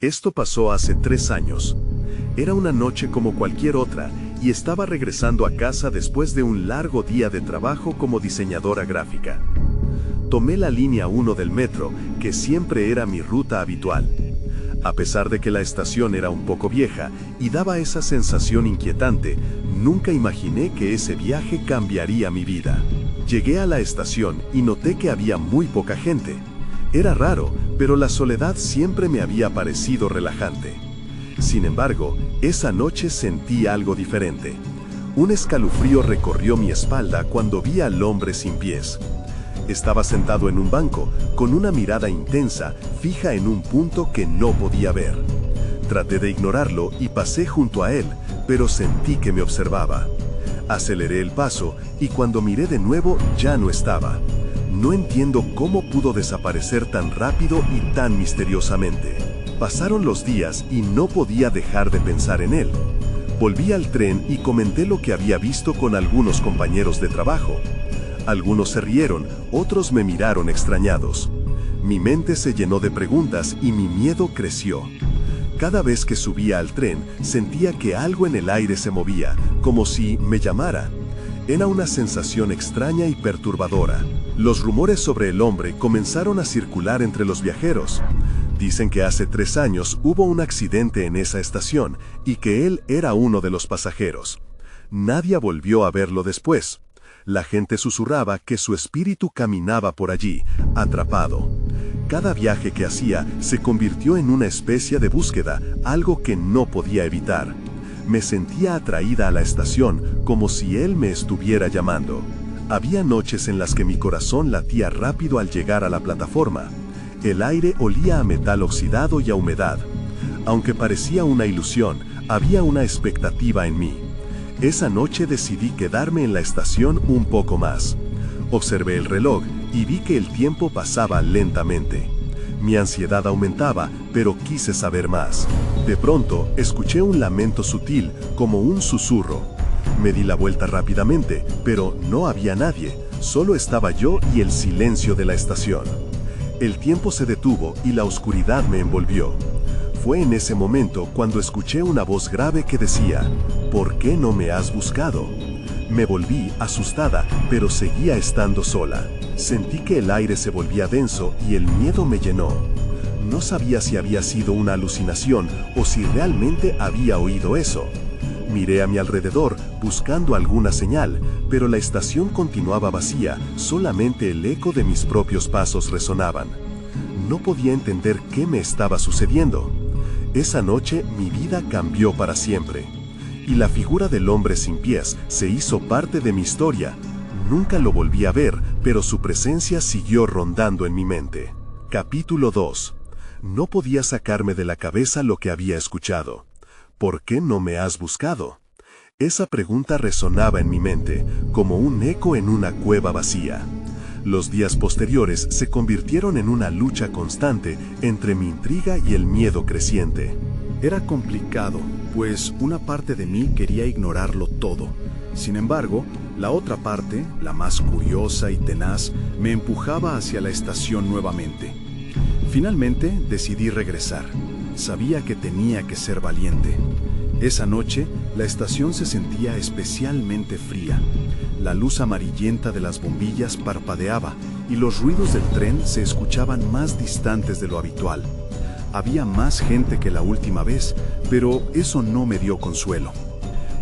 Esto pasó hace 3 años. Era una noche como cualquier otra y estaba regresando a casa después de un largo día de trabajo como diseñadora gráfica. Tomé la línea 1 del metro, que siempre era mi ruta habitual. A pesar de que la estación era un poco vieja y daba esa sensación inquietante, nunca imaginé que ese viaje cambiaría mi vida. Llegué a la estación y noté que había muy poca gente. Era raro, pero la soledad siempre me había parecido relajante. Sin embargo, esa noche sentí algo diferente. Un escalofrío recorrió mi espalda cuando vi al hombre sin pies. Estaba sentado en un banco, con una mirada intensa, fija en un punto que no podía ver. Traté de ignorarlo y pasé junto a él, pero sentí que me observaba. Aceleré el paso y cuando miré de nuevo ya no estaba. No entiendo cómo pudo desaparecer tan rápido y tan misteriosamente. Pasaron los días y no podía dejar de pensar en él. Volví al tren y comenté lo que había visto con algunos compañeros de trabajo. Algunos se rieron, otros me miraron extrañados. Mi mente se llenó de preguntas y mi miedo creció. Cada vez que subía al tren, sentía que algo en el aire se movía, como si me llamara. Era una sensación extraña y perturbadora. Los rumores sobre el hombre comenzaron a circular entre los viajeros. Dicen que hace 3 años hubo un accidente en esa estación y que él era uno de los pasajeros. Nadie volvió a verlo después. La gente susurraba que su espíritu caminaba por allí, atrapado. Cada viaje que hacía se convirtió en una especie de búsqueda, algo que no podía evitar. Me sentía atraída a la estación, como si él me estuviera llamando. Había noches en las que mi corazón latía rápido al llegar a la plataforma. El aire olía a metal oxidado y a humedad. Aunque parecía una ilusión, había una expectativa en mí. Esa noche decidí quedarme en la estación un poco más. Observé el reloj y vi que el tiempo pasaba lentamente. Mi ansiedad aumentaba, pero quise saber más. De pronto, escuché un lamento sutil, como un susurro. Me di la vuelta rápidamente, pero no había nadie, solo estaba yo y el silencio de la estación. El tiempo se detuvo y la oscuridad me envolvió. Fue en ese momento cuando escuché una voz grave que decía, ¿por qué no me has buscado? Me volví asustada, pero seguía estando sola. Sentí que el aire se volvía denso y el miedo me llenó. No sabía si había sido una alucinación o si realmente había oído eso. Miré a mi alrededor buscando alguna señal, pero la estación continuaba vacía, solamente el eco de mis propios pasos resonaban. No podía entender qué me estaba sucediendo. Esa noche mi vida cambió para siempre. Y la figura del hombre sin pies se hizo parte de mi historia. Nunca lo volví a ver, pero su presencia siguió rondando en mi mente. Capítulo 2. No podía sacarme de la cabeza lo que había escuchado. ¿Por qué no me has buscado? Esa pregunta resonaba en mi mente, como un eco en una cueva vacía. Los días posteriores se convirtieron en una lucha constante entre mi intriga y el miedo creciente. Era complicado, pues una parte de mí quería ignorarlo todo. Sin embargo, la otra parte, la más curiosa y tenaz, me empujaba hacia la estación nuevamente. Finalmente decidí regresar. Sabía que tenía que ser valiente. Esa noche, la estación se sentía especialmente fría. La luz amarillenta de las bombillas parpadeaba y los ruidos del tren se escuchaban más distantes de lo habitual. Había más gente que la última vez, pero eso no me dio consuelo.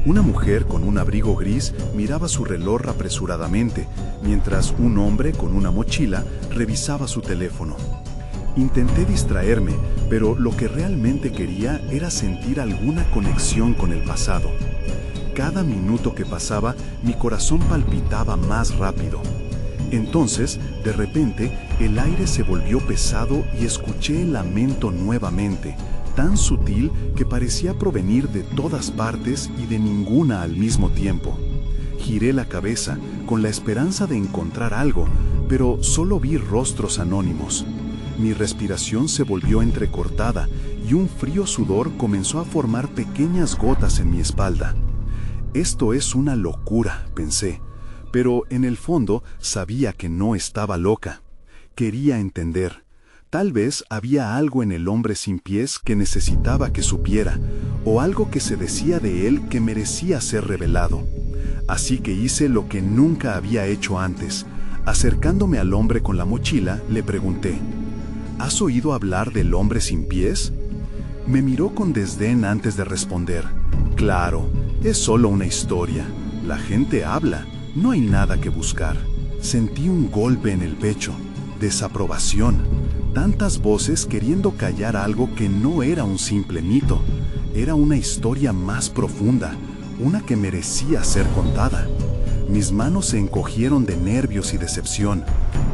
Una mujer con un abrigo gris miraba su reloj apresuradamente, mientras un hombre con una mochila revisaba su teléfono. Intenté distraerme, pero lo que realmente quería era sentir alguna conexión con el pasado. Cada minuto que pasaba, mi corazón palpitaba más rápido. Entonces, de repente, el aire se volvió pesado y escuché el lamento nuevamente, tan sutil que parecía provenir de todas partes y de ninguna al mismo tiempo. Giré la cabeza, con la esperanza de encontrar algo, pero solo vi rostros anónimos. Mi respiración se volvió entrecortada y un frío sudor comenzó a formar pequeñas gotas en mi espalda. Esto es una locura, pensé, pero en el fondo sabía que no estaba loca. Quería entender. Tal vez había algo en el hombre sin pies que necesitaba que supiera, o algo que se decía de él que merecía ser revelado. Así que hice lo que nunca había hecho antes. Acercándome al hombre con la mochila, le pregunté: ¿Has oído hablar del hombre sin pies? Me miró con desdén antes de responder: Claro, es solo una historia. La gente habla, no hay nada que buscar. Sentí un golpe en el pecho, desaprobación, tantas voces queriendo callar algo que no era un simple mito, era una historia más profunda, una que merecía ser contada. Mis manos se encogieron de nervios y decepción,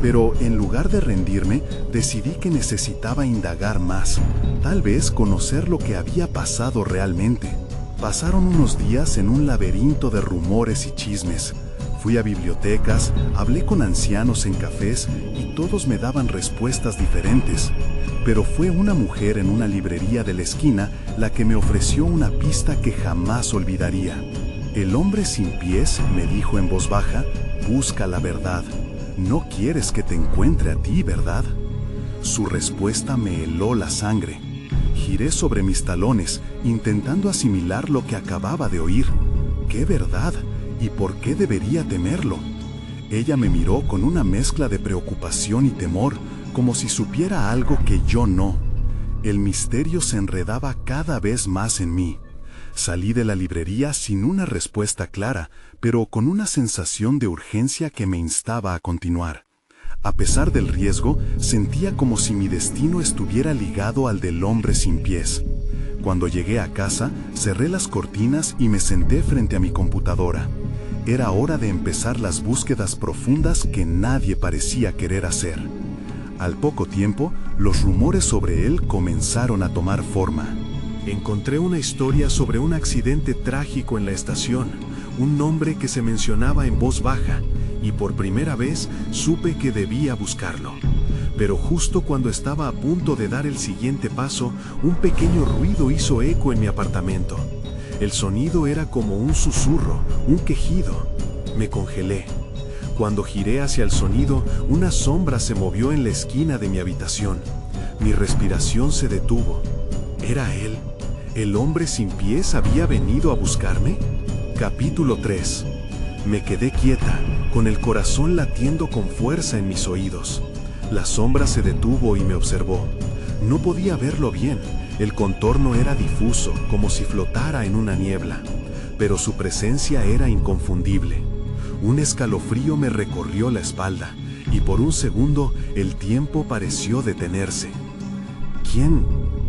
pero en lugar de rendirme, decidí que necesitaba indagar más, tal vez conocer lo que había pasado realmente. Pasaron unos días en un laberinto de rumores y chismes. Fui a bibliotecas, hablé con ancianos en cafés y todos me daban respuestas diferentes. Pero fue una mujer en una librería de la esquina la que me ofreció una pista que jamás olvidaría. El hombre sin pies, me dijo en voz baja, busca la verdad. No quieres que te encuentre a ti, ¿verdad? Su respuesta me heló la sangre. Giré sobre mis talones, intentando asimilar lo que acababa de oír. ¿Qué verdad? ¿Y por qué debería temerlo? Ella me miró con una mezcla de preocupación y temor, como si supiera algo que yo no. El misterio se enredaba cada vez más en mí. Salí de la librería sin una respuesta clara, pero con una sensación de urgencia que me instaba a continuar. A pesar del riesgo, sentía como si mi destino estuviera ligado al del hombre sin pies. Cuando llegué a casa, cerré las cortinas y me senté frente a mi computadora. Era hora de empezar las búsquedas profundas que nadie parecía querer hacer. Al poco tiempo, los rumores sobre él comenzaron a tomar forma. Encontré una historia sobre un accidente trágico en la estación, un nombre que se mencionaba en voz baja, y por primera vez supe que debía buscarlo. Pero justo cuando estaba a punto de dar el siguiente paso, un pequeño ruido hizo eco en mi apartamento. El sonido era como un susurro, un quejido. Me congelé. Cuando giré hacia el sonido, una sombra se movió en la esquina de mi habitación. Mi respiración se detuvo. ¿Era él? ¿El hombre sin pies había venido a buscarme? Capítulo 3. Me quedé quieta, con el corazón latiendo con fuerza en mis oídos. La sombra se detuvo y me observó. No podía verlo bien. El contorno era difuso, como si flotara en una niebla, pero su presencia era inconfundible. Un escalofrío me recorrió la espalda, y por un segundo el tiempo pareció detenerse. ¿Quién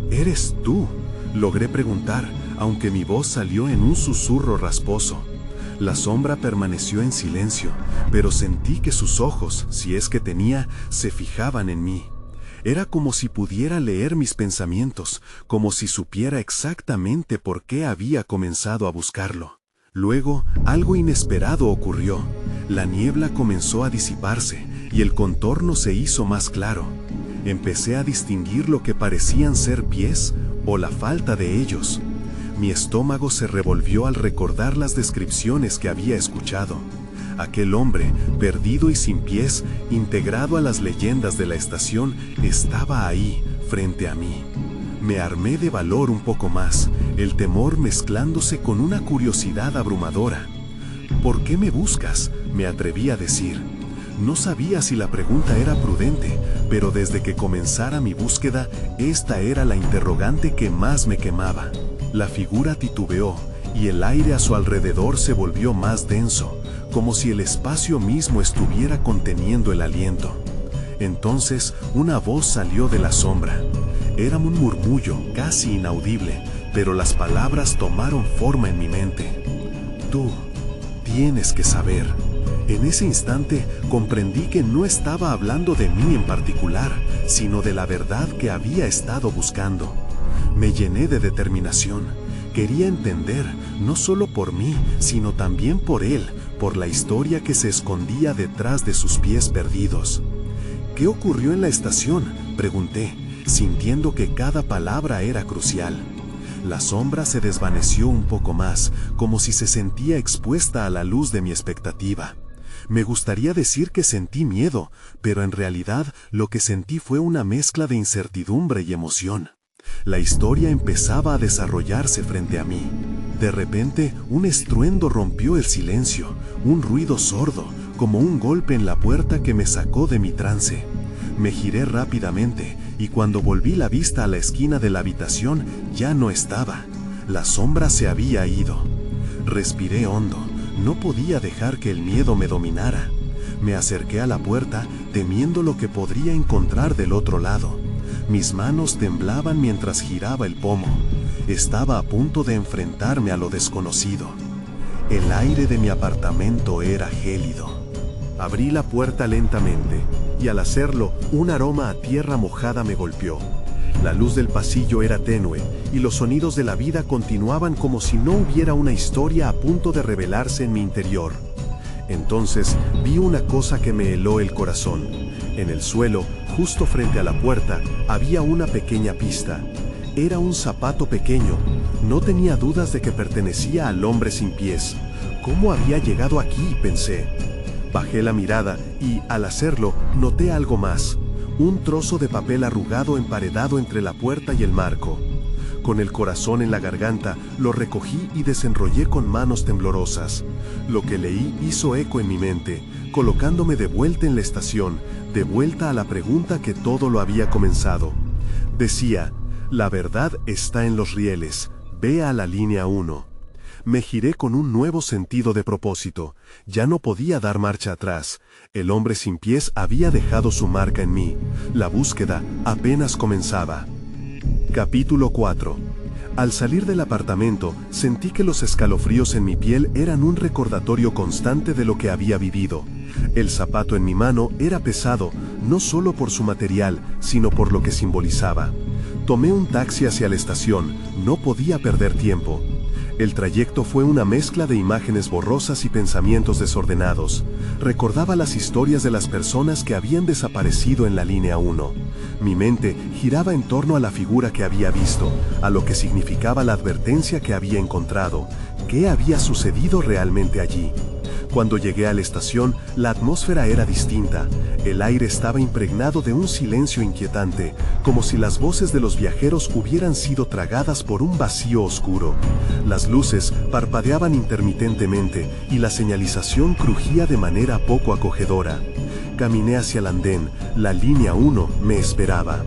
eres tú?, logré preguntar, aunque mi voz salió en un susurro rasposo. La sombra permaneció en silencio, pero sentí que sus ojos, si es que tenía, se fijaban en mí. Era como si pudiera leer mis pensamientos, como si supiera exactamente por qué había comenzado a buscarlo. Luego, algo inesperado ocurrió. La niebla comenzó a disiparse y el contorno se hizo más claro. Empecé a distinguir lo que parecían ser pies o la falta de ellos. Mi estómago se revolvió al recordar las descripciones que había escuchado. Aquel hombre, perdido y sin pies, integrado a las leyendas de la estación, estaba ahí, frente a mí. Me armé de valor un poco más, el temor mezclándose con una curiosidad abrumadora. ¿Por qué me buscas?, me atreví a decir. No sabía si la pregunta era prudente, pero desde que comenzara mi búsqueda, esta era la interrogante que más me quemaba. La figura titubeó, y el aire a su alrededor se volvió más denso, como si el espacio mismo estuviera conteniendo el aliento. Entonces, una voz salió de la sombra. Era un murmullo casi inaudible, pero las palabras tomaron forma en mi mente. Tú tienes que saber. En ese instante comprendí que no estaba hablando de mí en particular, sino de la verdad que había estado buscando. Me llené de determinación. Quería entender, no solo por mí, sino también por él, por la historia que se escondía detrás de sus pies perdidos. ¿Qué ocurrió en la estación?, pregunté, sintiendo que cada palabra era crucial. La sombra se desvaneció un poco más, como si se sentía expuesta a la luz de mi expectativa. Me gustaría decir que sentí miedo, pero en realidad lo que sentí fue una mezcla de incertidumbre y emoción. La historia empezaba a desarrollarse frente a mí. De repente, un estruendo rompió el silencio, un ruido sordo, como un golpe en la puerta que me sacó de mi trance. Me giré rápidamente, y cuando volví la vista a la esquina de la habitación, ya no estaba. La sombra se había ido. Respiré hondo. No podía dejar que el miedo me dominara. Me acerqué a la puerta, temiendo lo que podría encontrar del otro lado. Mis manos temblaban mientras giraba el pomo. Estaba a punto de enfrentarme a lo desconocido. El aire de mi apartamento era gélido. Abrí la puerta lentamente, y al hacerlo, un aroma a tierra mojada me golpeó. La luz del pasillo era tenue, y los sonidos de la vida continuaban como si no hubiera una historia a punto de revelarse en mi interior. Entonces vi una cosa que me heló el corazón. En el suelo, justo frente a la puerta, había una pequeña pista. Era un zapato pequeño. No tenía dudas de que pertenecía al hombre sin pies. ¿Cómo había llegado aquí?, pensé. Bajé la mirada y, al hacerlo, noté algo más. Un trozo de papel arrugado emparedado entre la puerta y el marco. Con el corazón en la garganta, lo recogí y desenrollé con manos temblorosas. Lo que leí hizo eco en mi mente, colocándome de vuelta en la estación, de vuelta a la pregunta que todo lo había comenzado. Decía: la verdad está en los rieles, ve a la línea 1. Me giré con un nuevo sentido de propósito. Ya no podía dar marcha atrás. El hombre sin pies había dejado su marca en mí. La búsqueda apenas comenzaba. Capítulo 4. Al salir del apartamento, sentí que los escalofríos en mi piel eran un recordatorio constante de lo que había vivido. El zapato en mi mano era pesado, no solo por su material, sino por lo que simbolizaba. Tomé un taxi hacia la estación. No podía perder tiempo. El trayecto fue una mezcla de imágenes borrosas y pensamientos desordenados. Recordaba las historias de las personas que habían desaparecido en la línea 1. Mi mente giraba en torno a la figura que había visto, a lo que significaba la advertencia que había encontrado. ¿Qué había sucedido realmente allí? Cuando llegué a la estación, la atmósfera era distinta. El aire estaba impregnado de un silencio inquietante, como si las voces de los viajeros hubieran sido tragadas por un vacío oscuro. Las luces parpadeaban intermitentemente y la señalización crujía de manera poco acogedora. Caminé hacia el andén. La línea 1 me esperaba.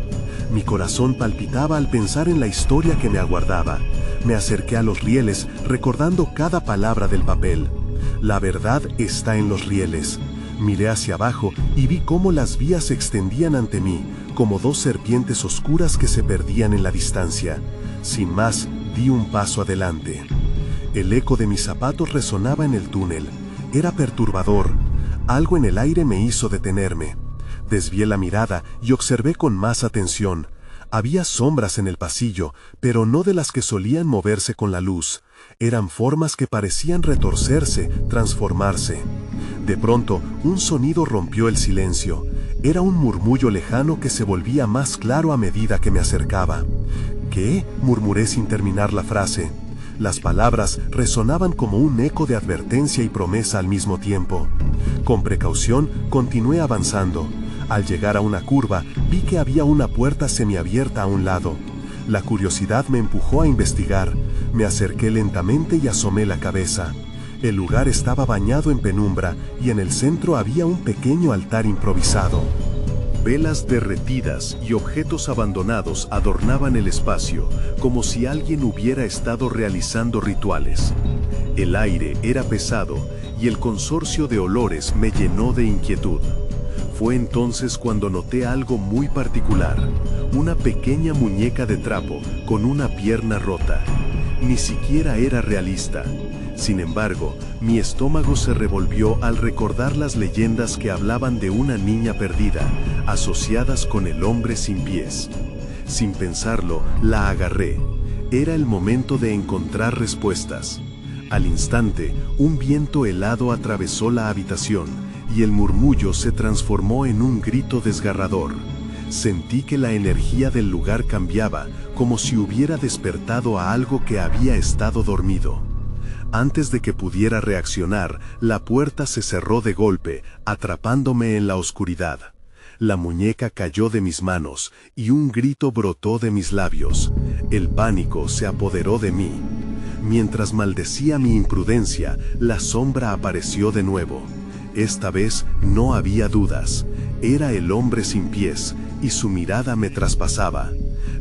Mi corazón palpitaba al pensar en la historia que me aguardaba. Me acerqué a los rieles, recordando cada palabra del papel. La verdad está en los rieles. Miré hacia abajo y vi cómo las vías se extendían ante mí, como dos serpientes oscuras que se perdían en la distancia. Sin más, di un paso adelante. El eco de mis zapatos resonaba en el túnel. Era perturbador. Algo en el aire me hizo detenerme. Desvié la mirada y observé con más atención. Había sombras en el pasillo, pero no de las que solían moverse con la luz. Eran formas que parecían retorcerse, transformarse. De pronto, un sonido rompió el silencio. Era un murmullo lejano que se volvía más claro a medida que me acercaba. ¿Qué?, murmuré sin terminar la frase. Las palabras resonaban como un eco de advertencia y promesa al mismo tiempo. Con precaución, continué avanzando. Al llegar a una curva, vi que había una puerta semiabierta a un lado. La curiosidad me empujó a investigar. Me acerqué lentamente y asomé la cabeza. El lugar estaba bañado en penumbra y en el centro había un pequeño altar improvisado. Velas derretidas y objetos abandonados adornaban el espacio, como si alguien hubiera estado realizando rituales. El aire era pesado y el consorcio de olores me llenó de inquietud. Fue entonces cuando noté algo muy particular, una pequeña muñeca de trapo con una pierna rota. Ni siquiera era realista. Sin embargo, mi estómago se revolvió al recordar las leyendas que hablaban de una niña perdida, asociadas con el hombre sin pies. Sin pensarlo, la agarré. Era el momento de encontrar respuestas. Al instante, un viento helado atravesó la habitación, y el murmullo se transformó en un grito desgarrador. Sentí que la energía del lugar cambiaba, como si hubiera despertado a algo que había estado dormido. Antes de que pudiera reaccionar, la puerta se cerró de golpe, atrapándome en la oscuridad. La muñeca cayó de mis manos y un grito brotó de mis labios. El pánico se apoderó de mí. Mientras maldecía mi imprudencia, la sombra apareció de nuevo. Esta vez no había dudas. Era el hombre sin pies, y su mirada me traspasaba.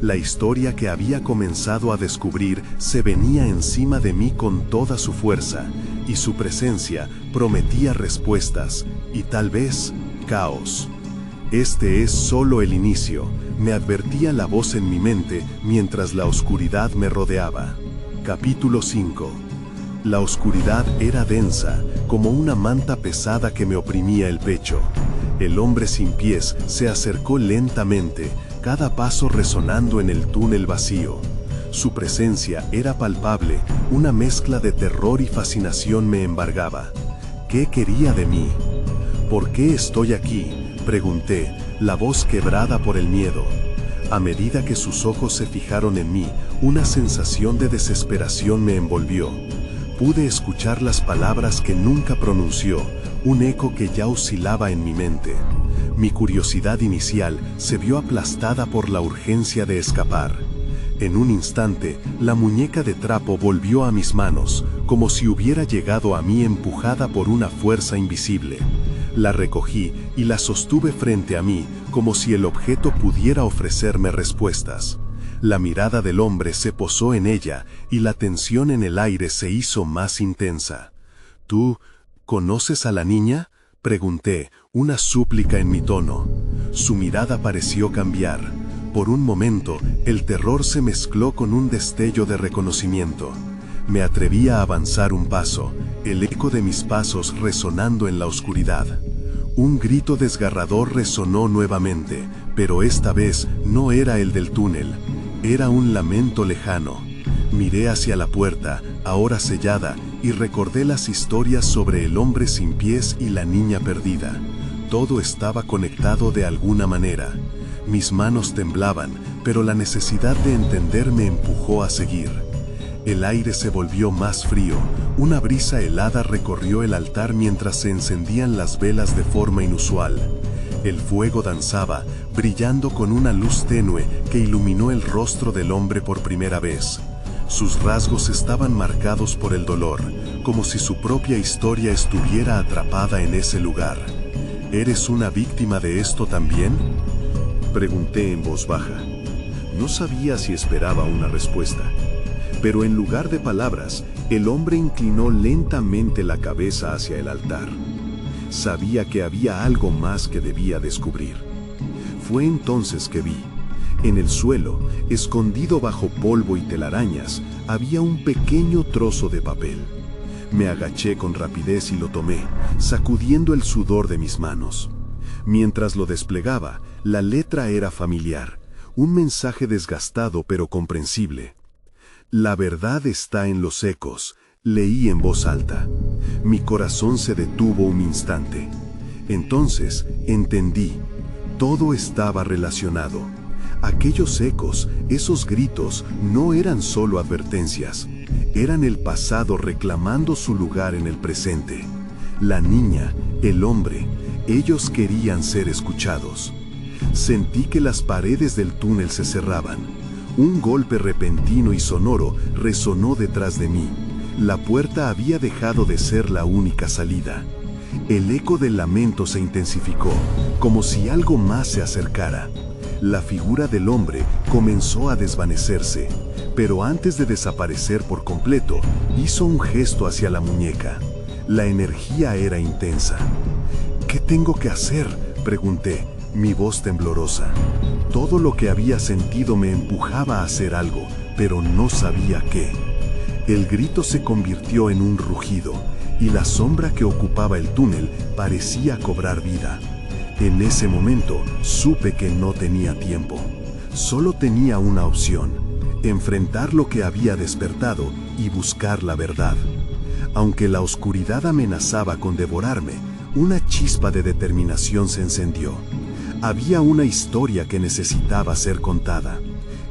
La historia que había comenzado a descubrir se venía encima de mí con toda su fuerza, y su presencia prometía respuestas, y tal vez, caos. Este es solo el inicio, me advertía la voz en mi mente mientras la oscuridad me rodeaba. Capítulo 5. La oscuridad era densa, como una manta pesada que me oprimía el pecho. El hombre sin pies se acercó lentamente, cada paso resonando en el túnel vacío. Su presencia era palpable, una mezcla de terror y fascinación me embargaba. ¿Qué quería de mí? ¿Por qué estoy aquí?, pregunté, la voz quebrada por el miedo. A medida que sus ojos se fijaron en mí, una sensación de desesperación me envolvió. Pude escuchar las palabras que nunca pronunció, un eco que ya oscilaba en mi mente. Mi curiosidad inicial se vio aplastada por la urgencia de escapar. En un instante, la muñeca de trapo volvió a mis manos, como si hubiera llegado a mí empujada por una fuerza invisible. La recogí y la sostuve frente a mí, como si el objeto pudiera ofrecerme respuestas. La mirada del hombre se posó en ella y la tensión en el aire se hizo más intensa. ¿Tú conoces a la niña?, pregunté, una súplica en mi tono. Su mirada pareció cambiar. Por un momento, el terror se mezcló con un destello de reconocimiento. Me atreví a avanzar un paso, el eco de mis pasos resonando en la oscuridad. Un grito desgarrador resonó nuevamente, pero esta vez no era el del túnel. Era un lamento lejano. Miré hacia la puerta, ahora sellada, y recordé las historias sobre el hombre sin pies y la niña perdida. Todo estaba conectado de alguna manera. Mis manos temblaban, pero la necesidad de entender me empujó a seguir. El aire se volvió más frío, una brisa helada recorrió el altar mientras se encendían las velas de forma inusual. El fuego danzaba, brillando con una luz tenue que iluminó el rostro del hombre por primera vez. Sus rasgos estaban marcados por el dolor, como si su propia historia estuviera atrapada en ese lugar. ¿Eres una víctima de esto también?, pregunté en voz baja. No sabía si esperaba una respuesta, pero en lugar de palabras, el hombre inclinó lentamente la cabeza hacia el altar. Sabía que había algo más que debía descubrir. Fue entonces que vi. En el suelo, escondido bajo polvo y telarañas, había un pequeño trozo de papel. Me agaché con rapidez y lo tomé, sacudiendo el sudor de mis manos. Mientras lo desplegaba, la letra era familiar, un mensaje desgastado pero comprensible. La verdad está en los ecos, leí en voz alta. Mi corazón se detuvo un instante. Entonces, entendí. Todo estaba relacionado. Aquellos ecos, esos gritos, no eran solo advertencias. Eran el pasado reclamando su lugar en el presente. La niña, el hombre, ellos querían ser escuchados. Sentí que las paredes del túnel se cerraban. Un golpe repentino y sonoro resonó detrás de mí. La puerta había dejado de ser la única salida. El eco del lamento se intensificó, como si algo más se acercara. La figura del hombre comenzó a desvanecerse, pero antes de desaparecer por completo, hizo un gesto hacia la muñeca. La energía era intensa. ¿Qué tengo que hacer?, pregunté, mi voz temblorosa. Todo lo que había sentido me empujaba a hacer algo, pero no sabía qué. El grito se convirtió en un rugido, y la sombra que ocupaba el túnel parecía cobrar vida. En ese momento, supe que no tenía tiempo. Solo tenía una opción: enfrentar lo que había despertado y buscar la verdad. Aunque la oscuridad amenazaba con devorarme, una chispa de determinación se encendió. Había una historia que necesitaba ser contada.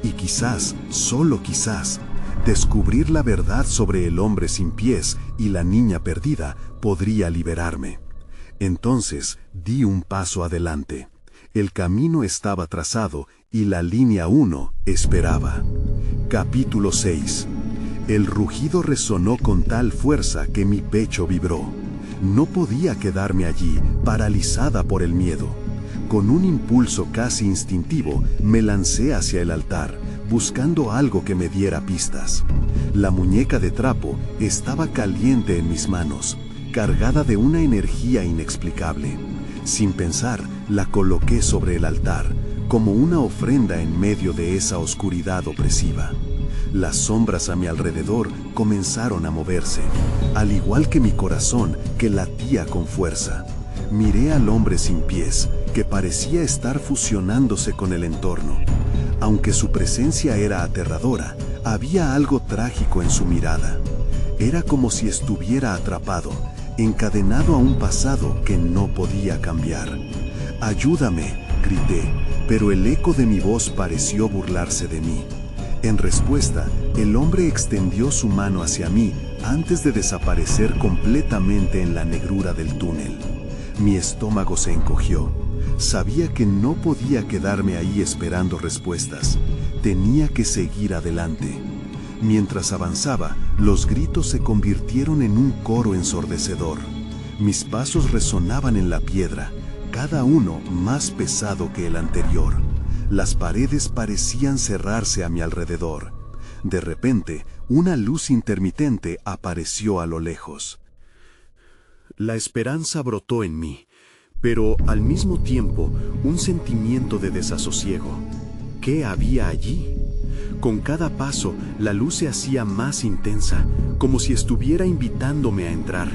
Y quizás, solo quizás, Descubrir la verdad sobre el hombre sin pies y la niña perdida podría liberarme. Entonces di un paso adelante. El camino estaba trazado y la línea 1 esperaba. Capítulo 6. El rugido resonó con tal fuerza que mi pecho vibró. No podía quedarme allí, paralizada por el miedo. Con un impulso casi instintivo, me lancé hacia el altar, buscando algo que me diera pistas. La muñeca de trapo estaba caliente en mis manos, cargada de una energía inexplicable. Sin pensar, la coloqué sobre el altar, como una ofrenda en medio de esa oscuridad opresiva. Las sombras a mi alrededor comenzaron a moverse, al igual que mi corazón, que latía con fuerza. Miré al hombre sin pies, que parecía estar fusionándose con el entorno. Aunque su presencia era aterradora, había algo trágico en su mirada. Era como si estuviera atrapado, encadenado a un pasado que no podía cambiar. «Ayúdame», grité, pero el eco de mi voz pareció burlarse de mí. En respuesta, el hombre extendió su mano hacia mí antes de desaparecer completamente en la negrura del túnel. Mi estómago se encogió. Sabía que no podía quedarme ahí esperando respuestas. Tenía que seguir adelante. Mientras avanzaba, los gritos se convirtieron en un coro ensordecedor. Mis pasos resonaban en la piedra, cada uno más pesado que el anterior. Las paredes parecían cerrarse a mi alrededor. De repente, una luz intermitente apareció a lo lejos. La esperanza brotó en mí, pero al mismo tiempo un sentimiento de desasosiego. ¿Qué había allí? Con cada paso, la luz se hacía más intensa, como si estuviera invitándome a entrar.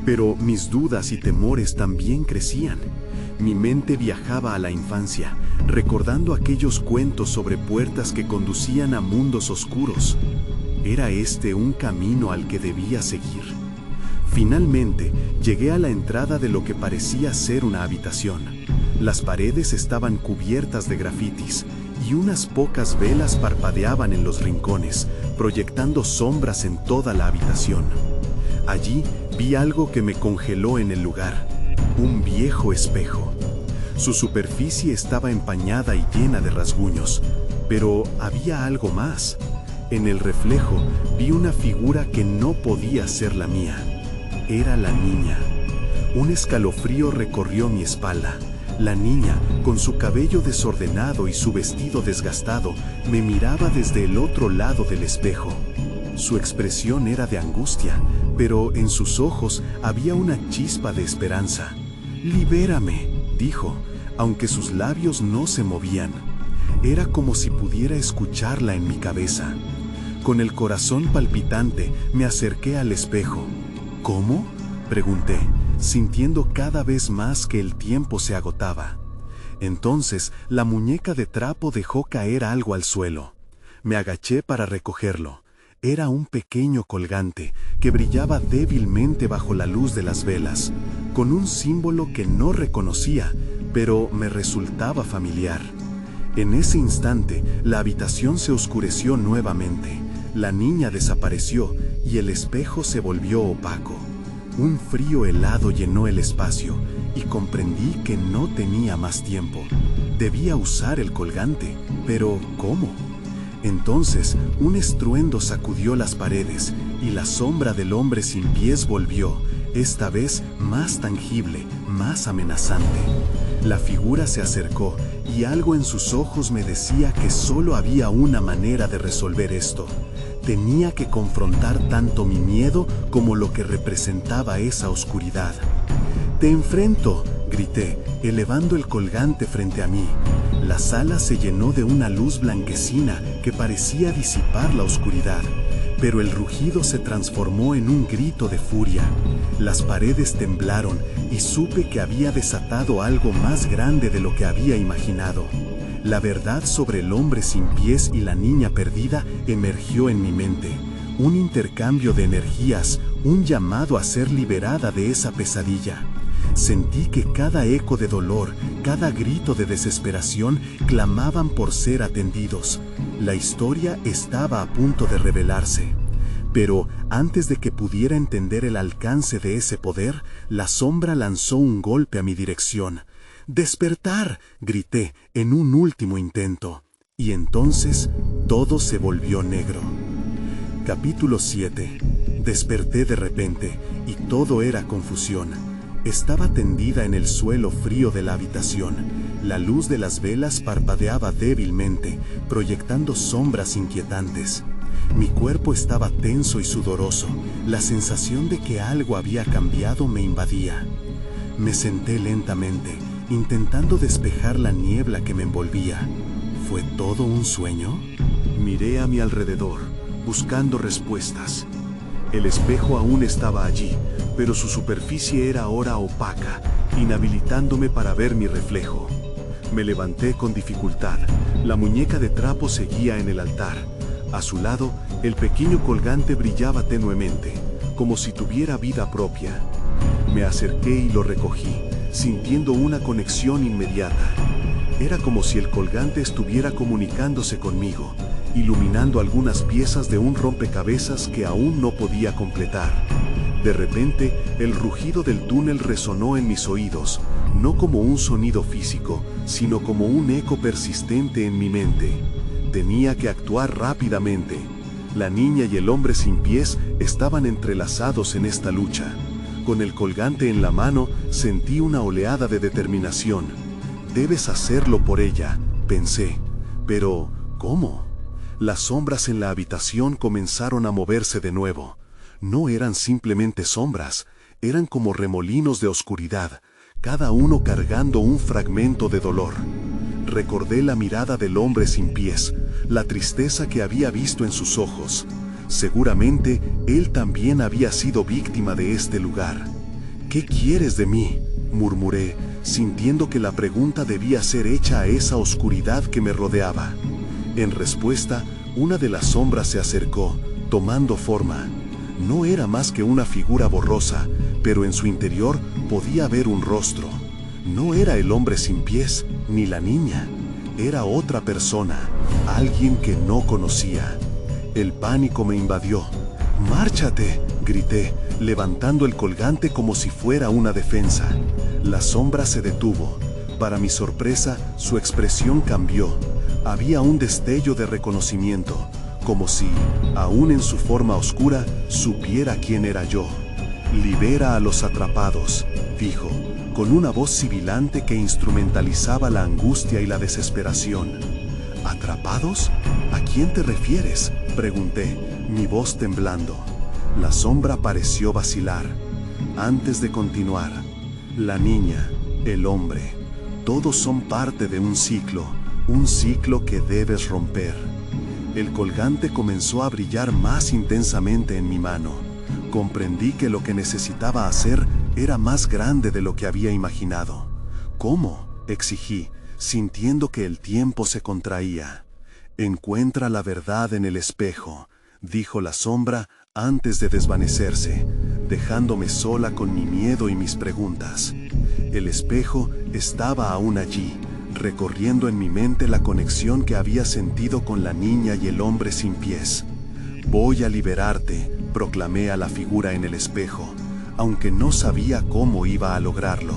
Pero mis dudas y temores también crecían. Mi mente viajaba a la infancia, recordando aquellos cuentos sobre puertas que conducían a mundos oscuros. ¿Era este un camino al que debía seguir? Finalmente, llegué a la entrada de lo que parecía ser una habitación. Las paredes estaban cubiertas de grafitis, y unas pocas velas parpadeaban en los rincones, proyectando sombras en toda la habitación. Allí vi algo que me congeló en el lugar, un viejo espejo. Su superficie estaba empañada y llena de rasguños, pero había algo más. En el reflejo vi una figura que no podía ser la mía. Era la niña. Un escalofrío recorrió mi espalda. La niña, con su cabello desordenado y su vestido desgastado, me miraba desde el otro lado del espejo. Su expresión era de angustia, pero en sus ojos había una chispa de esperanza. «Libérame», dijo, aunque sus labios no se movían. Era como si pudiera escucharla en mi cabeza. Con el corazón palpitante, me acerqué al espejo. «¿Cómo?», pregunté, sintiendo cada vez más que el tiempo se agotaba. Entonces, la muñeca de trapo dejó caer algo al suelo. Me agaché para recogerlo. Era un pequeño colgante que brillaba débilmente bajo la luz de las velas, con un símbolo que no reconocía, pero me resultaba familiar. En ese instante, la habitación se oscureció nuevamente. La niña desapareció y el espejo se volvió opaco. Un frío helado llenó el espacio y comprendí que no tenía más tiempo. Debía usar el colgante, pero ¿cómo? Entonces, un estruendo sacudió las paredes y la sombra del hombre sin pies volvió, esta vez más tangible, más amenazante. La figura se acercó y algo en sus ojos me decía que solo había una manera de resolver esto. Tenía que confrontar tanto mi miedo como lo que representaba esa oscuridad. «Te enfrento», grité, elevando el colgante frente a mí. La sala se llenó de una luz blanquecina que parecía disipar la oscuridad, pero el rugido se transformó en un grito de furia. Las paredes temblaron y supe que había desatado algo más grande de lo que había imaginado. La verdad sobre el hombre sin pies y la niña perdida emergió en mi mente. Un intercambio de energías, un llamado a ser liberada de esa pesadilla. Sentí que cada eco de dolor, cada grito de desesperación clamaban por ser atendidos. La historia estaba a punto de revelarse. Pero antes de que pudiera entender el alcance de ese poder, la sombra lanzó un golpe a mi dirección. ¡Despertar!, grité en un último intento. Y entonces todo se volvió negro. Capítulo 7. Desperté de repente y todo era confusión. Estaba tendida en el suelo frío de la habitación. La luz de las velas parpadeaba débilmente, proyectando sombras inquietantes. Mi cuerpo estaba tenso y sudoroso. La sensación de que algo había cambiado me invadía. Me senté lentamente, intentando despejar la niebla que me envolvía. ¿Fue todo un sueño? Miré a mi alrededor, buscando respuestas. El espejo aún estaba allí, pero su superficie era ahora opaca, inhabilitándome para ver mi reflejo. Me levanté con dificultad. La muñeca de trapo seguía en el altar. A su lado, el pequeño colgante brillaba tenuemente, como si tuviera vida propia. Me acerqué y lo recogí, sintiendo una conexión inmediata. Era como si el colgante estuviera comunicándose conmigo, iluminando algunas piezas de un rompecabezas que aún no podía completar. De repente, el rugido del túnel resonó en mis oídos, no como un sonido físico, sino como un eco persistente en mi mente. Tenía que actuar rápidamente. La niña y el hombre sin pies estaban entrelazados en esta lucha. Con el colgante en la mano, sentí una oleada de determinación. Debes hacerlo por ella, pensé. Pero, ¿cómo? Las sombras en la habitación comenzaron a moverse de nuevo. No eran simplemente sombras, eran como remolinos de oscuridad, cada uno cargando un fragmento de dolor. Recordé la mirada del hombre sin pies, la tristeza que había visto en sus ojos. Seguramente él también había sido víctima de este lugar. ¿Qué quieres de mí?, murmuré, sintiendo que la pregunta debía ser hecha a esa oscuridad que me rodeaba. En respuesta, una de las sombras se acercó, tomando forma. No era más que una figura borrosa, pero en su interior podía ver un rostro. No era el hombre sin pies, ni la niña. Era otra persona, alguien que no conocía. El pánico me invadió. ¡Márchate!, grité, levantando el colgante como si fuera una defensa. La sombra se detuvo. Para mi sorpresa, su expresión cambió. Había un destello de reconocimiento, como si, aún en su forma oscura, supiera quién era yo. «Libera a los atrapados», dijo, con una voz sibilante que instrumentalizaba la angustia y la desesperación. ¿Atrapados? ¿A quién te refieres?, pregunté, mi voz temblando. La sombra pareció vacilar. Antes de continuar, la niña, el hombre, todos son parte de un ciclo que debes romper. El colgante comenzó a brillar más intensamente en mi mano. Comprendí que lo que necesitaba hacer era más grande de lo que había imaginado. ¿Cómo?, exigí, sintiendo que el tiempo se contraía. Encuentra la verdad en el espejo, dijo la sombra antes de desvanecerse, dejándome sola con mi miedo y mis preguntas. El espejo estaba aún allí, recorriendo en mi mente la conexión que había sentido con la niña y el hombre sin pies. «Voy a liberarte», proclamé a la figura en el espejo, aunque no sabía cómo iba a lograrlo.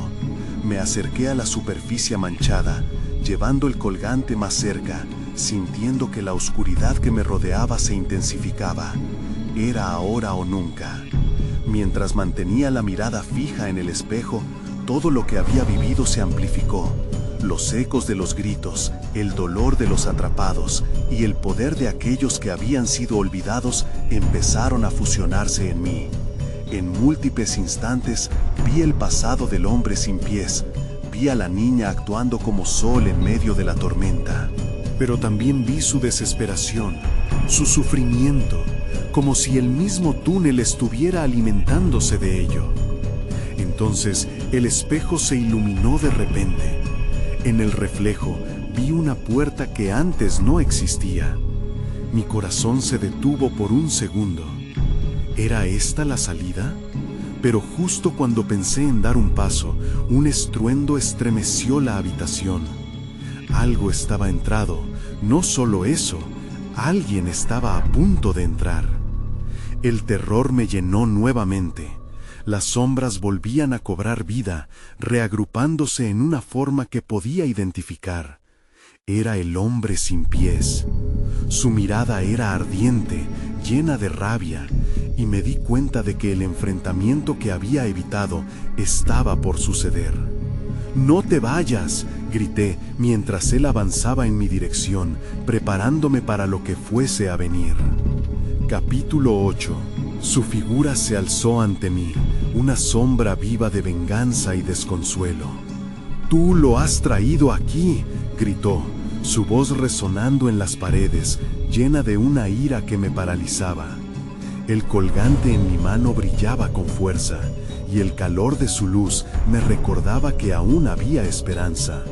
Me acerqué a la superficie manchada, llevando el colgante más cerca, sintiendo que la oscuridad que me rodeaba se intensificaba. Era ahora o nunca. Mientras mantenía la mirada fija en el espejo, todo lo que había vivido se amplificó. Los ecos de los gritos, el dolor de los atrapados y el poder de aquellos que habían sido olvidados empezaron a fusionarse en mí. En múltiples instantes vi el pasado del hombre sin pies, vi a la niña actuando como sol en medio de la tormenta. Pero también vi su desesperación, su sufrimiento, como si el mismo túnel estuviera alimentándose de ello. Entonces el espejo se iluminó de repente. En el reflejo vi una puerta que antes no existía. Mi corazón se detuvo por un segundo. ¿Era esta la salida? Pero justo cuando pensé en dar un paso, un estruendo estremeció la habitación. Algo estaba entrado. No solo eso, Alguien estaba a punto de entrar. El terror me llenó nuevamente. Las sombras volvían a cobrar vida, reagrupándose en una forma que podía identificar. Era el hombre sin pies. Su mirada era ardiente, llena de rabia, y me di cuenta de que el enfrentamiento que había evitado estaba por suceder. «¡No te vayas!», grité mientras él avanzaba en mi dirección, preparándome para lo que fuese a venir. Capítulo 8. Su figura se alzó ante mí, una sombra viva de venganza y desconsuelo. «¡Tú lo has traído aquí!», gritó, su voz resonando en las paredes, llena de una ira que me paralizaba. El colgante en mi mano brillaba con fuerza, y el calor de su luz me recordaba que aún había esperanza.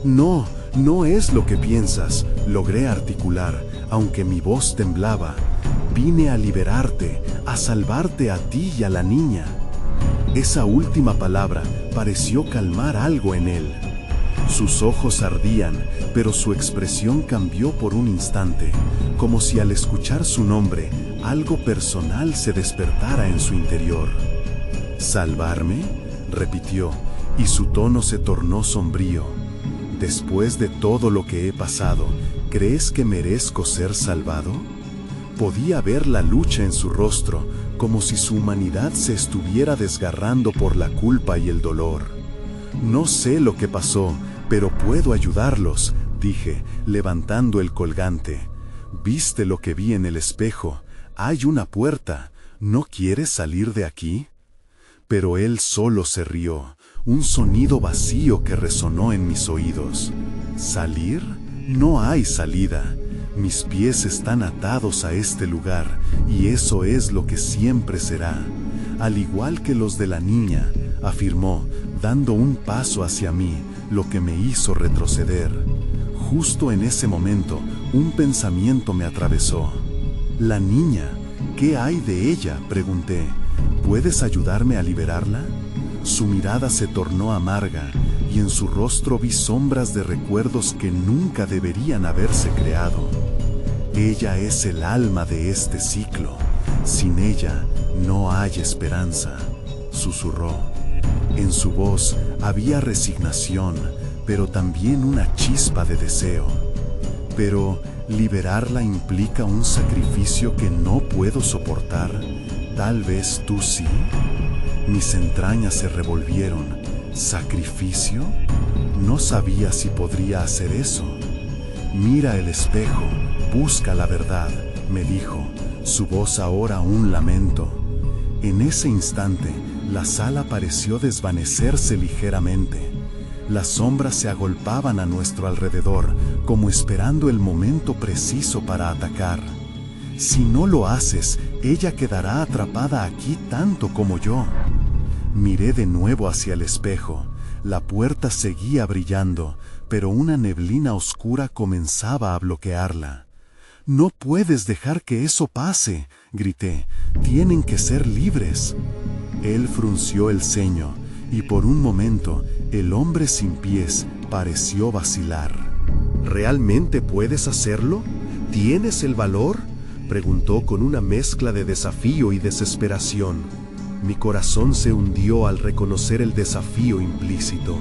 «No, no es lo que piensas», logré articular, aunque mi voz temblaba. «Vine a liberarte, a salvarte a ti y a la niña». Esa última palabra pareció calmar algo en él. Sus ojos ardían, pero su expresión cambió por un instante, como si al escuchar su nombre, algo personal se despertara en su interior. «¿Salvarme?», repitió, y su tono se tornó sombrío. «Después de todo lo que he pasado, ¿crees que merezco ser salvado?». Podía ver la lucha en su rostro, como si su humanidad se estuviera desgarrando por la culpa y el dolor. «No sé lo que pasó, pero puedo ayudarlos», dije, levantando el colgante. «¿Viste lo que vi en el espejo? Hay una puerta. ¿No quieres salir de aquí?». Pero él solo se rió, un sonido vacío que resonó en mis oídos. «¿Salir? No hay salida. Mis pies están atados a este lugar, y eso es lo que siempre será. Al igual que los de la niña», afirmó, dando un paso hacia mí, lo que me hizo retroceder. Justo en ese momento, un pensamiento me atravesó. «¿La niña? ¿Qué hay de ella?», pregunté. «¿Puedes ayudarme a liberarla?». Su mirada se tornó amarga, y en su rostro vi sombras de recuerdos que nunca deberían haberse creado. «Ella es el alma de este ciclo. Sin ella no hay esperanza», susurró. En su voz había resignación, pero también una chispa de deseo. «Pero liberarla implica un sacrificio que no puedo soportar. Tal vez tú sí». Mis entrañas se revolvieron. ¿Sacrificio? No sabía si podría hacer eso. «Mira el espejo, busca la verdad», me dijo, su voz ahora un lamento. En ese instante, la sala pareció desvanecerse ligeramente. Las sombras se agolpaban a nuestro alrededor, como esperando el momento preciso para atacar. «Si no lo haces, ella quedará atrapada aquí tanto como yo». Miré de nuevo hacia el espejo. La puerta seguía brillando, pero una neblina oscura comenzaba a bloquearla. «No puedes dejar que eso pase», grité. «Tienen que ser libres». Él frunció el ceño, y por un momento, el hombre sin pies pareció vacilar. «¿Realmente puedes hacerlo? ¿Tienes el valor?», preguntó con una mezcla de desafío y desesperación. Mi corazón se hundió al reconocer el desafío implícito.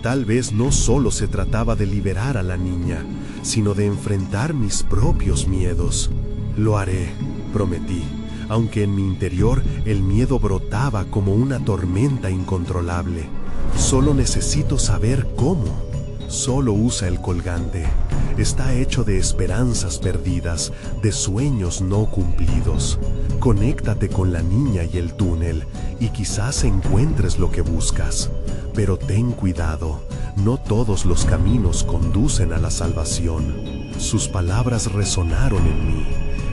Tal vez no solo se trataba de liberar a la niña, sino de enfrentar mis propios miedos. «Lo haré», prometí, aunque en mi interior el miedo brotaba como una tormenta incontrolable. «Solo necesito saber cómo». «Solo usa el colgante. Está hecho de esperanzas perdidas, de sueños no cumplidos. Conéctate con la niña y el túnel, y quizás encuentres lo que buscas. Pero ten cuidado, no todos los caminos conducen a la salvación». Sus palabras resonaron en mí,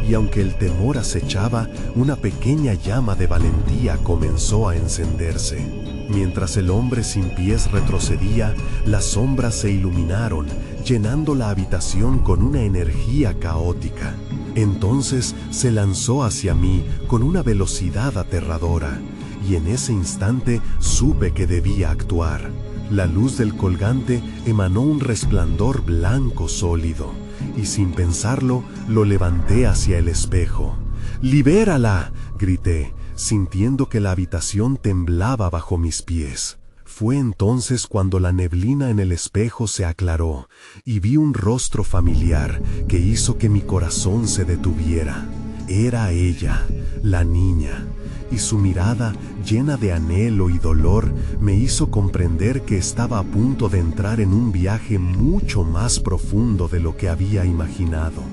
y aunque el temor acechaba, una pequeña llama de valentía comenzó a encenderse. Mientras el hombre sin pies retrocedía, las sombras se iluminaron, llenando la habitación con una energía caótica. Entonces se lanzó hacia mí con una velocidad aterradora, y en ese instante supe que debía actuar. La luz del colgante emanó un resplandor blanco sólido, y sin pensarlo, lo levanté hacia el espejo. ¡Libérala!, grité, sintiendo que la habitación temblaba bajo mis pies. Fue entonces cuando la neblina en el espejo se aclaró y vi un rostro familiar que hizo que mi corazón se detuviera. Era ella, la niña, y su mirada, llena de anhelo y dolor, me hizo comprender que estaba a punto de entrar en un viaje mucho más profundo de lo que había imaginado.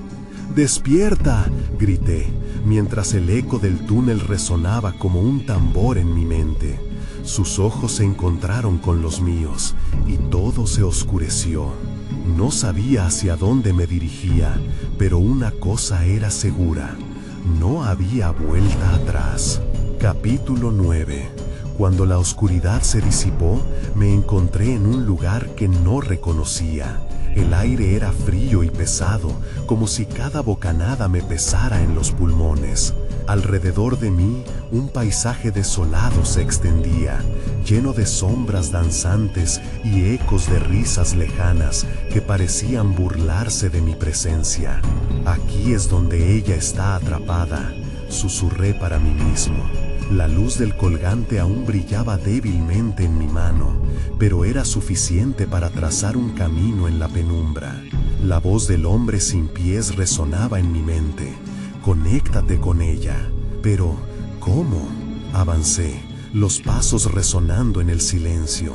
¡Despierta!, grité, mientras el eco del túnel resonaba como un tambor en mi mente. Sus ojos se encontraron con los míos y todo se oscureció. No sabía hacia dónde me dirigía, pero una cosa era segura: no había vuelta atrás. Capítulo 9. Cuando la oscuridad se disipó, me encontré en un lugar que no reconocía. El aire era frío y pesado, como si cada bocanada me pesara en los pulmones. Alrededor de mí, un paisaje desolado se extendía, lleno de sombras danzantes y ecos de risas lejanas que parecían burlarse de mi presencia. «Aquí es donde ella está atrapada», susurré para mí mismo. La luz del colgante aún brillaba débilmente en mi mano, pero era suficiente para trazar un camino en la penumbra. La voz del hombre sin pies resonaba en mi mente. «Conéctate con ella». Pero, ¿cómo? Avancé, los pasos resonando en el silencio.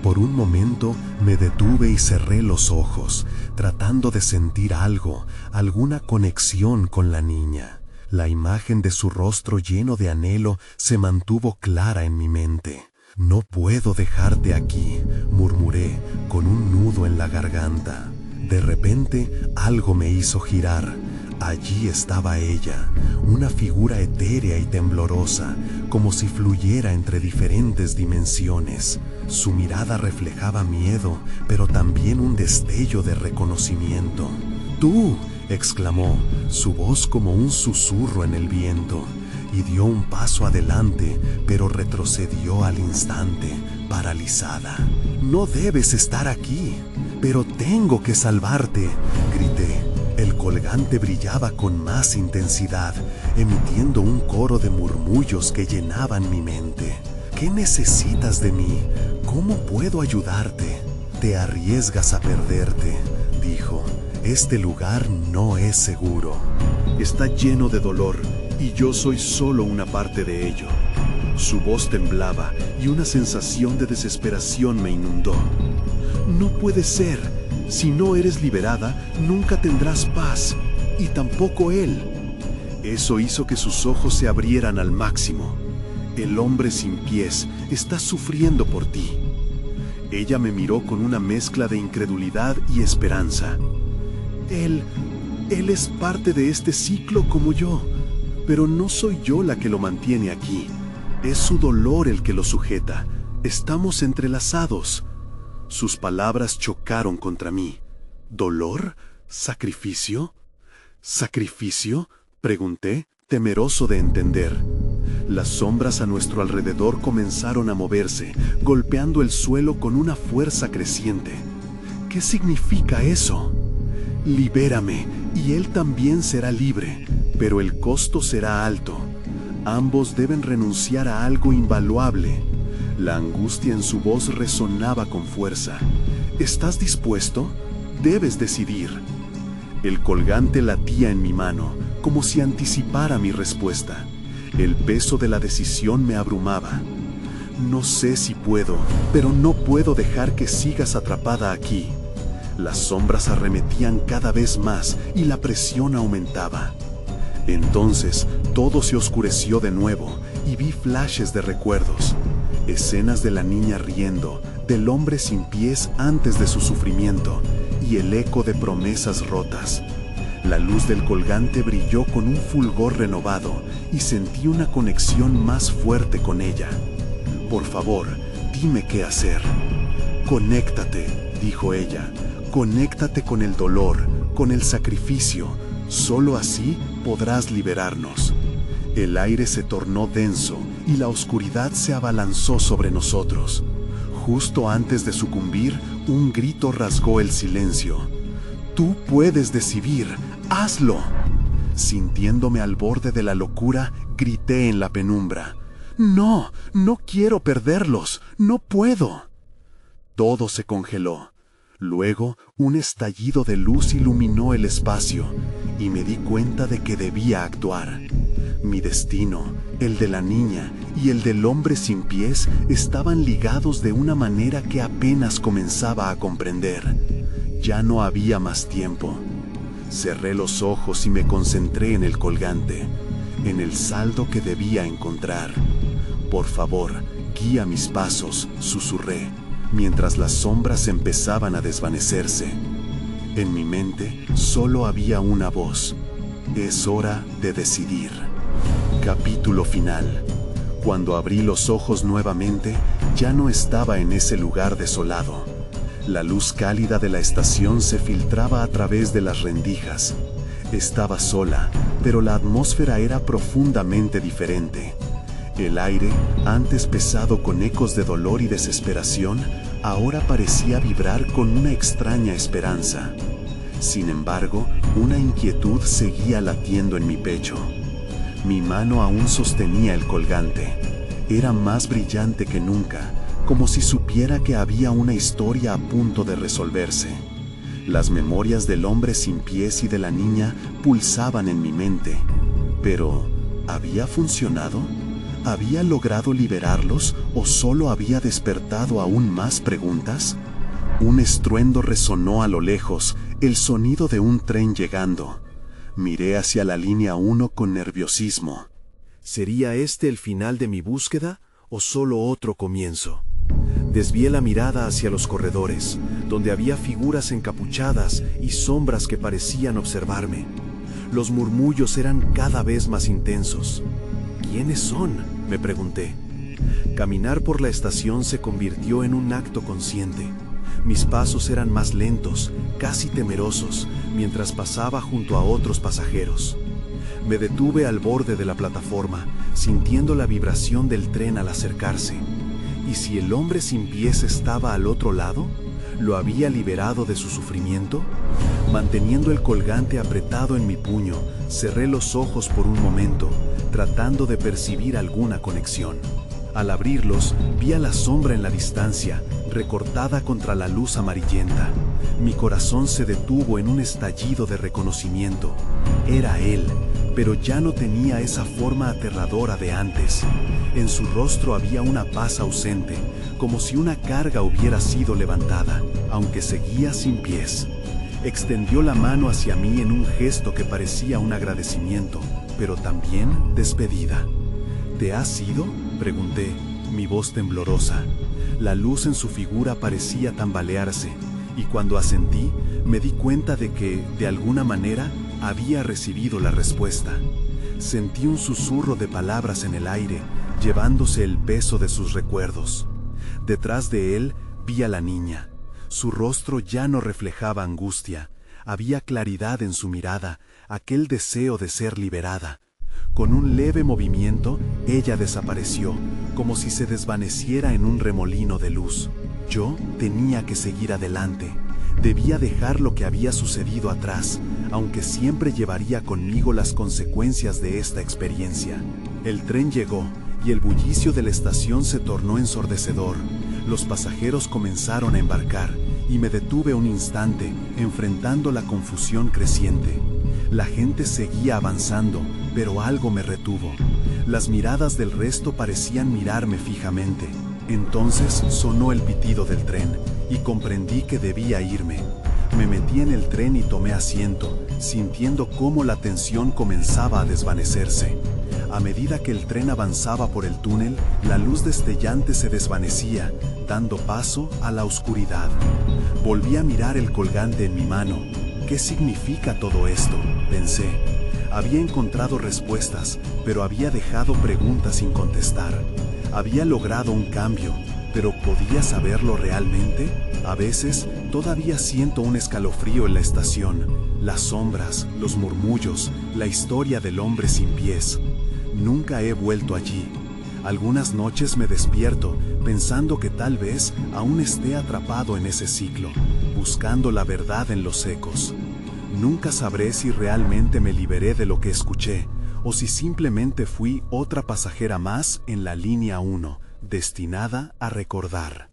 Por un momento me detuve y cerré los ojos, tratando de sentir algo, alguna conexión con la niña. La imagen de su rostro lleno de anhelo se mantuvo clara en mi mente. «No puedo dejarte aquí», murmuré, con un nudo en la garganta. De repente, algo me hizo girar. Allí estaba ella, una figura etérea y temblorosa, como si fluyera entre diferentes dimensiones. Su mirada reflejaba miedo, pero también un destello de reconocimiento. «¡Tú!», exclamó, su voz como un susurro en el viento, y dio un paso adelante, pero retrocedió al instante, paralizada. «No debes estar aquí». «Pero tengo que salvarte», grité. El colgante brillaba con más intensidad, emitiendo un coro de murmullos que llenaban mi mente. «¿Qué necesitas de mí? ¿Cómo puedo ayudarte?» «Te arriesgas a perderte», dijo. «Este lugar no es seguro. Está lleno de dolor y yo soy solo una parte de ello». Su voz temblaba y una sensación de desesperación me inundó. «No puede ser. Si no eres liberada, nunca tendrás paz, y tampoco él». Eso hizo que sus ojos se abrieran al máximo. «El hombre sin pies está sufriendo por ti». Ella me miró con una mezcla de incredulidad y esperanza. Él es parte de este ciclo como yo, pero no soy yo la que lo mantiene aquí. Es su dolor el que lo sujeta. Estamos entrelazados». Sus palabras chocaron contra mí. «¿Dolor? ¿Sacrificio? ¿Sacrificio?», pregunté, temeroso de entender. Las sombras a nuestro alrededor comenzaron a moverse, golpeando el suelo con una fuerza creciente. «¿Qué significa eso?». «Libérame, y él también será libre, pero el costo será alto. Ambos deben renunciar a algo invaluable». La angustia en su voz resonaba con fuerza. «¿Estás dispuesto? Debes decidir». El colgante latía en mi mano, como si anticipara mi respuesta. El peso de la decisión me abrumaba. «No sé si puedo, pero no puedo dejar que sigas atrapada aquí». Las sombras arremetían cada vez más y la presión aumentaba. Entonces todo se oscureció de nuevo y vi flashes de recuerdos. Escenas de la niña riendo, del hombre sin pies antes de su sufrimiento, y el eco de promesas rotas. La luz del colgante brilló con un fulgor renovado y sentí una conexión más fuerte con ella. «Por favor, dime qué hacer». «Conéctate», dijo ella. «Conéctate con el dolor, con el sacrificio. Solo así podrás liberarnos». El aire se tornó denso y la oscuridad se abalanzó sobre nosotros. Justo antes de sucumbir, un grito rasgó el silencio. Tú puedes decidir. ¡Hazlo! Sintiéndome al borde de la locura, grité en la penumbra. ¡No! ¡No quiero perderlos! ¡No puedo! Todo se congeló. Luego, un estallido de luz iluminó el espacio y me di cuenta de que debía actuar. Mi destino, el de la niña y el del hombre sin pies estaban ligados de una manera que apenas comenzaba a comprender. Ya no había más tiempo. Cerré los ojos y me concentré en el colgante, en el saldo que debía encontrar. Por favor, guía mis pasos, susurré, mientras las sombras empezaban a desvanecerse. En mi mente solo había una voz. Es hora de decidir. Capítulo final. Cuando abrí los ojos nuevamente, ya no estaba en ese lugar desolado. La luz cálida de la estación se filtraba a través de las rendijas. Estaba sola, pero la atmósfera era profundamente diferente. El aire, antes pesado con ecos de dolor y desesperación, ahora parecía vibrar con una extraña esperanza. Sin embargo, una inquietud seguía latiendo en mi pecho. Mi mano aún sostenía el colgante. Era más brillante que nunca, como si supiera que había una historia a punto de resolverse. Las memorias del hombre sin pies y de la niña pulsaban en mi mente. Pero, ¿había funcionado? ¿Había logrado liberarlos o solo había despertado aún más preguntas? Un estruendo resonó a lo lejos, el sonido de un tren llegando. Miré hacia la línea 1 con nerviosismo. ¿Sería este el final de mi búsqueda o solo otro comienzo? Desvié la mirada hacia los corredores, donde había figuras encapuchadas y sombras que parecían observarme. Los murmullos eran cada vez más intensos. ¿Quiénes son?, me pregunté. Caminar por la estación se convirtió en un acto consciente. Mis pasos eran más lentos, casi temerosos, mientras pasaba junto a otros pasajeros. Me detuve al borde de la plataforma, sintiendo la vibración del tren al acercarse. ¿Y si el hombre sin pies estaba al otro lado? ¿Lo había liberado de su sufrimiento? Manteniendo el colgante apretado en mi puño, cerré los ojos por un momento, tratando de percibir alguna conexión. Al abrirlos, vi a la sombra en la distancia, recortada contra la luz amarillenta. Mi corazón se detuvo en un estallido de reconocimiento. Era él, pero ya no tenía esa forma aterradora de antes. En su rostro había una paz ausente, como si una carga hubiera sido levantada, aunque seguía sin pies. Extendió la mano hacia mí en un gesto que parecía un agradecimiento, pero también despedida. ¿Te has ido?, pregunté, mi voz temblorosa. La luz en su figura parecía tambalearse, y cuando asentí, me di cuenta de que, de alguna manera, había recibido la respuesta. Sentí un susurro de palabras en el aire, llevándose el peso de sus recuerdos. Detrás de él vi a la niña. Su rostro ya no reflejaba angustia, había claridad en su mirada, aquel deseo de ser liberada. Con un leve movimiento, ella desapareció, como si se desvaneciera en un remolino de luz. Yo tenía que seguir adelante. Debía dejar lo que había sucedido atrás, aunque siempre llevaría conmigo las consecuencias de esta experiencia. El tren llegó, y el bullicio de la estación se tornó ensordecedor. Los pasajeros comenzaron a embarcar, y me detuve un instante, enfrentando la confusión creciente. La gente seguía avanzando, pero algo me retuvo. Las miradas del resto parecían mirarme fijamente. Entonces sonó el pitido del tren, y comprendí que debía irme. Me metí en el tren y tomé asiento, sintiendo cómo la tensión comenzaba a desvanecerse. A medida que el tren avanzaba por el túnel, la luz destellante se desvanecía, dando paso a la oscuridad. Volví a mirar el colgante en mi mano. ¿Qué significa todo esto?, pensé. Había encontrado respuestas, pero había dejado preguntas sin contestar. Había logrado un cambio, pero ¿podía saberlo realmente? A veces, todavía siento un escalofrío en la estación. Las sombras, los murmullos, la historia del hombre sin pies. Nunca he vuelto allí. Algunas noches me despierto pensando que tal vez aún esté atrapado en ese ciclo, buscando la verdad en los ecos. Nunca sabré si realmente me liberé de lo que escuché, o si simplemente fui otra pasajera más en la línea 1, destinada a recordar.